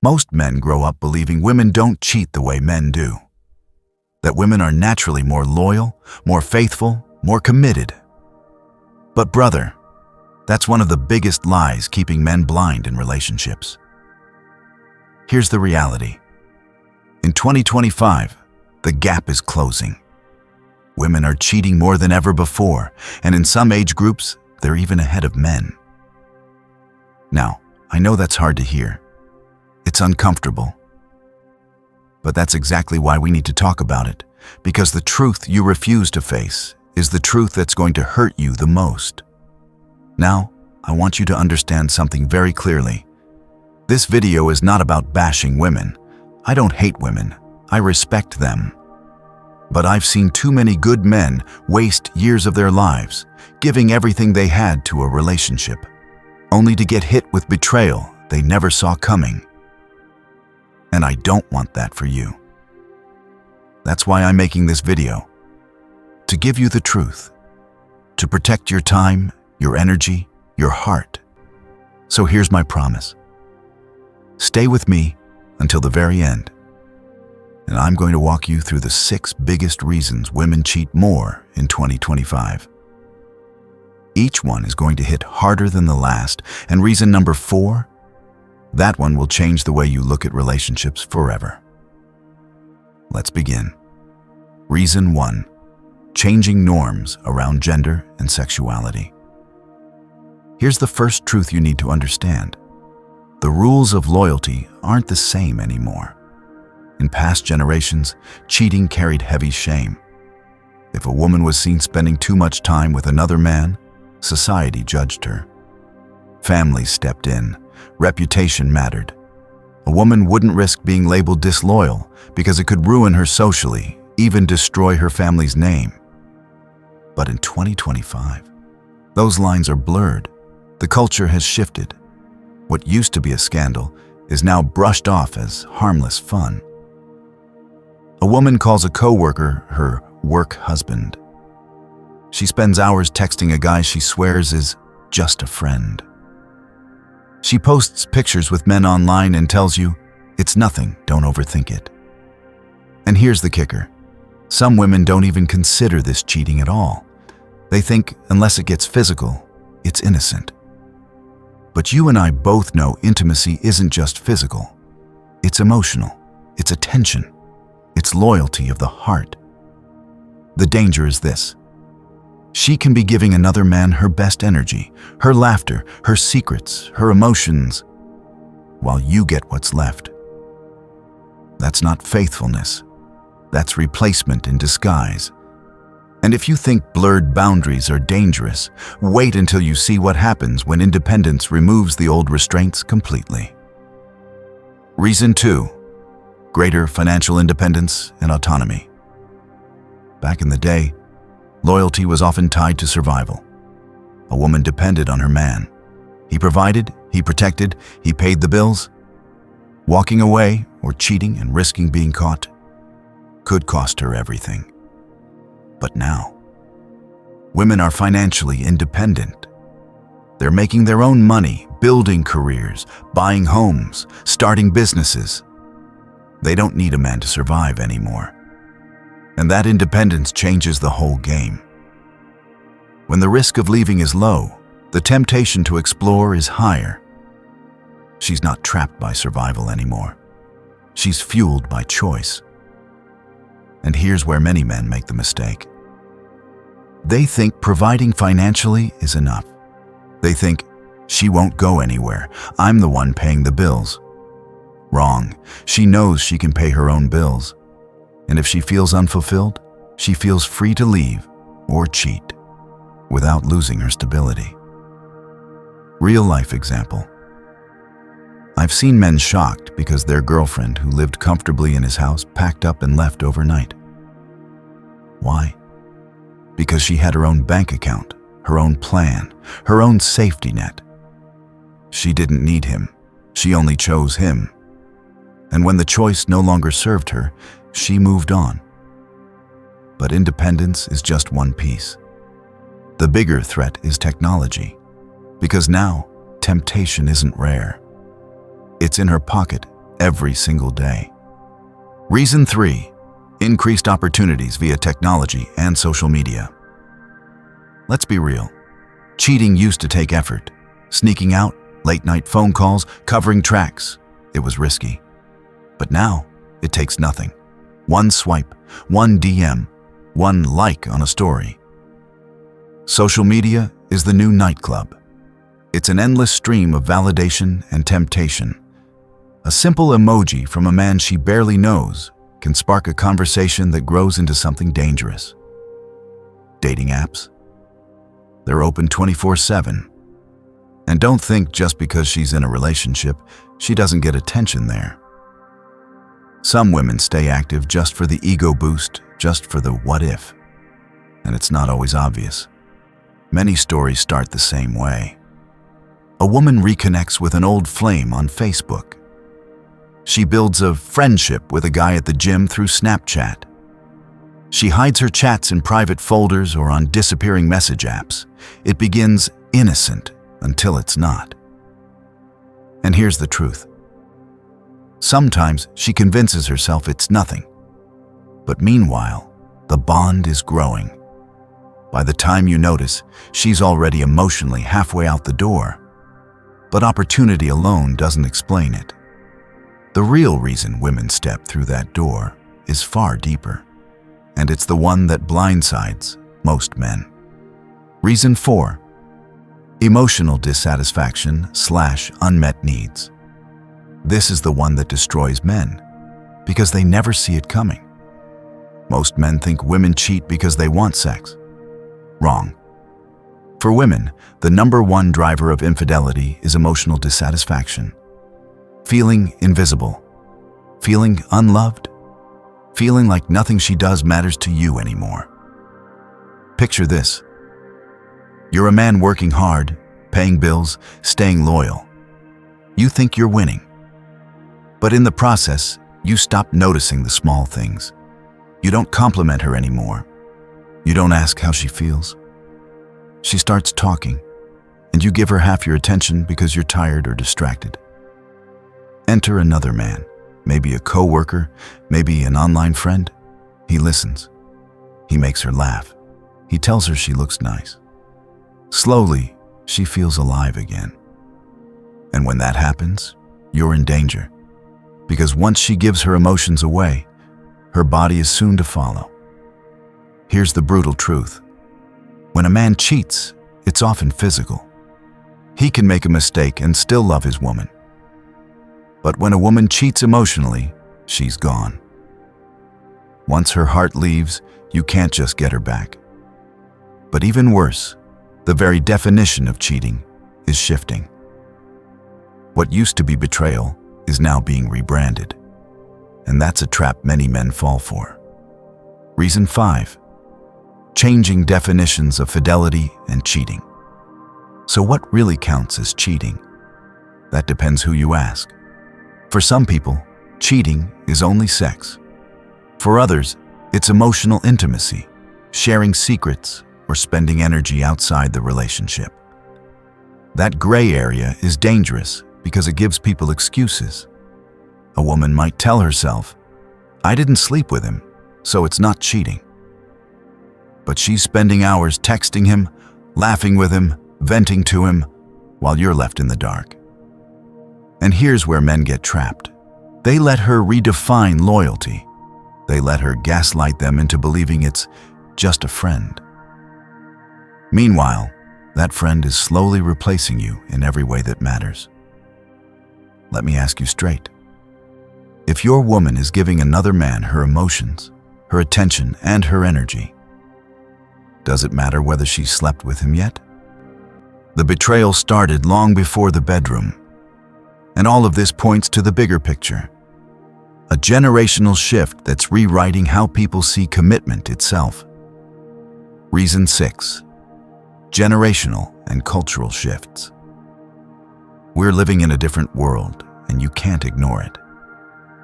Most men grow up believing women don't cheat the way men do. That women are naturally more loyal, more faithful, more committed. But brother, that's one of the biggest lies keeping men blind in relationships. Here's the reality. In 2025, the gap is closing. Women are cheating more than ever before, and in some age groups, they're even ahead of men. Now, I know that's hard to hear. It's uncomfortable. But that's exactly why we need to talk about it, because the truth you refuse to face is the truth that's going to hurt you the most. Now, I want you to understand something very clearly. This video is not about bashing women. I don't hate women. I respect them. But I've seen too many good men waste years of their lives, giving everything they had to a relationship, only to get hit with betrayal they never saw coming. And I don't want that for you. That's why I'm making this video. To give you the truth. To protect your time, your energy, your heart. So here's my promise. Stay with me until the very end. And I'm going to walk you through the 6 biggest reasons women cheat more in 2025. Each one is going to hit harder than the last, and reason number 4, that one will change the way you look at relationships forever. Let's begin. Reason 1, changing norms around gender and sexuality. Here's the first truth you need to understand. The rules of loyalty aren't the same anymore. In past generations, cheating carried heavy shame. If a woman was seen spending too much time with another man, society judged her. Families stepped in. Reputation mattered. A woman wouldn't risk being labeled disloyal because it could ruin her socially, even destroy her family's name. But in 2025, those lines are blurred. The culture has shifted. What used to be a scandal is now brushed off as harmless fun. A woman calls a coworker her work husband. She spends hours texting a guy she swears is just a friend. She posts pictures with men online and tells you, it's nothing, don't overthink it. And here's the kicker. Some women don't even consider this cheating at all. They think unless it gets physical, it's innocent. But you and I both know intimacy isn't just physical. It's emotional. It's attention. It's loyalty of the heart. The danger is this. She can be giving another man her best energy, her laughter, her secrets, her emotions, while you get what's left. That's not faithfulness. That's replacement in disguise. And if you think blurred boundaries are dangerous, wait until you see what happens when independence removes the old restraints completely. Reason 2. Greater financial independence and autonomy. Back in the day, loyalty was often tied to survival. A woman depended on her man. He provided, he protected, he paid the bills. Walking away or cheating and risking being caught could cost her everything. But now, women are financially independent. They're making their own money, building careers, buying homes, starting businesses. They don't need a man to survive anymore. And that independence changes the whole game. When the risk of leaving is low, the temptation to explore is higher. She's not trapped by survival anymore. She's fueled by choice. And here's where many men make the mistake. They think providing financially is enough. They think, she won't go anywhere. I'm the one paying the bills. Wrong. She knows she can pay her own bills. And if she feels unfulfilled, she feels free to leave or cheat without losing her stability. Real-life example. I've seen men shocked because their girlfriend who lived comfortably in his house packed up and left overnight. Why? Because she had her own bank account, her own plan, her own safety net. She didn't need him. She only chose him. And when the choice no longer served her, she moved on. But independence is just one piece. The bigger threat is technology, because now temptation isn't rare. It's in her pocket, every single day. Reason 3. Increased opportunities via technology and social media. Let's be real. Cheating used to take effort. Sneaking out, late-night phone calls, covering tracks. It was risky. But now, it takes nothing. One swipe, one DM, one like on a story. Social media is the new nightclub. It's an endless stream of validation and temptation. A simple emoji from a man she barely knows can spark a conversation that grows into something dangerous. Dating apps? They're open 24/7. And don't think just because she's in a relationship, she doesn't get attention there. Some women stay active just for the ego boost, just for the what if. And it's not always obvious. Many stories start the same way. A woman reconnects with an old flame on Facebook. She builds a friendship with a guy at the gym through Snapchat. She hides her chats in private folders or on disappearing message apps. It begins innocent until it's not. And here's the truth. Sometimes she convinces herself it's nothing. But meanwhile, the bond is growing. By the time you notice, she's already emotionally halfway out the door. But opportunity alone doesn't explain it. The real reason women step through that door is far deeper. And it's the one that blindsides most men. Reason 4. Emotional dissatisfaction/unmet needs. This is the one that destroys men, because they never see it coming. Most men think women cheat because they want sex. Wrong. For women, the number one driver of infidelity is emotional dissatisfaction. Feeling invisible. Feeling unloved. Feeling like nothing she does matters to you anymore. Picture this. You're a man working hard, paying bills, staying loyal. You think you're winning. But in the process, you stop noticing the small things. You don't compliment her anymore. You don't ask how she feels. She starts talking, and you give her half your attention because you're tired or distracted. Enter another man, maybe a coworker, maybe an online friend. He listens. He makes her laugh. He tells her she looks nice. Slowly, she feels alive again. And when that happens, you're in danger. Because once she gives her emotions away, her body is soon to follow. Here's the brutal truth. When a man cheats, it's often physical. He can make a mistake and still love his woman. But when a woman cheats emotionally, she's gone. Once her heart leaves, you can't just get her back. But even worse, the very definition of cheating is shifting. What used to be betrayal is now being rebranded. And that's a trap many men fall for. Reason 5. Changing definitions of fidelity and cheating. So what really counts as cheating? That depends who you ask. For some people, cheating is only sex. For others, it's emotional intimacy, sharing secrets, or spending energy outside the relationship. That gray area is dangerous because it gives people excuses. A woman might tell herself, "I didn't sleep with him, so it's not cheating." But she's spending hours texting him, laughing with him, venting to him, while you're left in the dark. And here's where men get trapped. They let her redefine loyalty. They let her gaslight them into believing it's just a friend. Meanwhile, that friend is slowly replacing you in every way that matters. Let me ask you straight. If your woman is giving another man her emotions, her attention, and her energy, does it matter whether she slept with him yet? The betrayal started long before the bedroom. And all of this points to the bigger picture. A generational shift that's rewriting how people see commitment itself. Reason 6. Generational and cultural shifts. We're living in a different world, and you can't ignore it.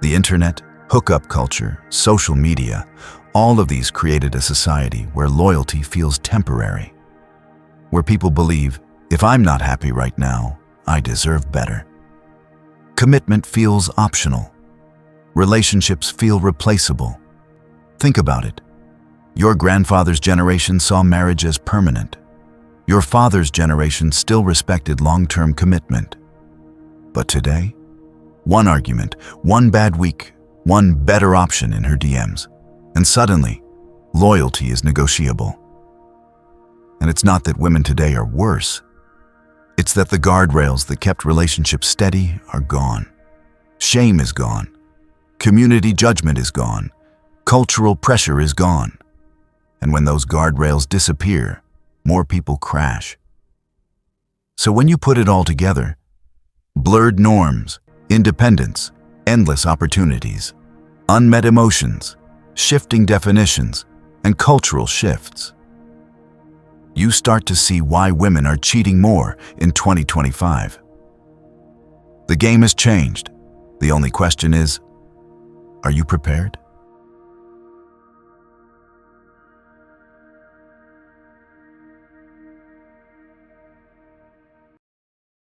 The internet, hookup culture, social media, all of these created a society where loyalty feels temporary. Where people believe, if I'm not happy right now, I deserve better. Commitment feels optional. Relationships feel replaceable. Think about it. Your grandfather's generation saw marriage as permanent. Your father's generation still respected long-term commitment. But today, one argument, one bad week, one better option in her DMs, and suddenly, loyalty is negotiable. And it's not that women today are worse. It's that the guardrails that kept relationships steady are gone. Shame is gone. Community judgment is gone. Cultural pressure is gone. And when those guardrails disappear, more people crash. So when you put it all together, blurred norms, independence, endless opportunities, unmet emotions, shifting definitions, and cultural shifts, you start to see why women are cheating more in 2025. The game has changed. The only question is, are you prepared?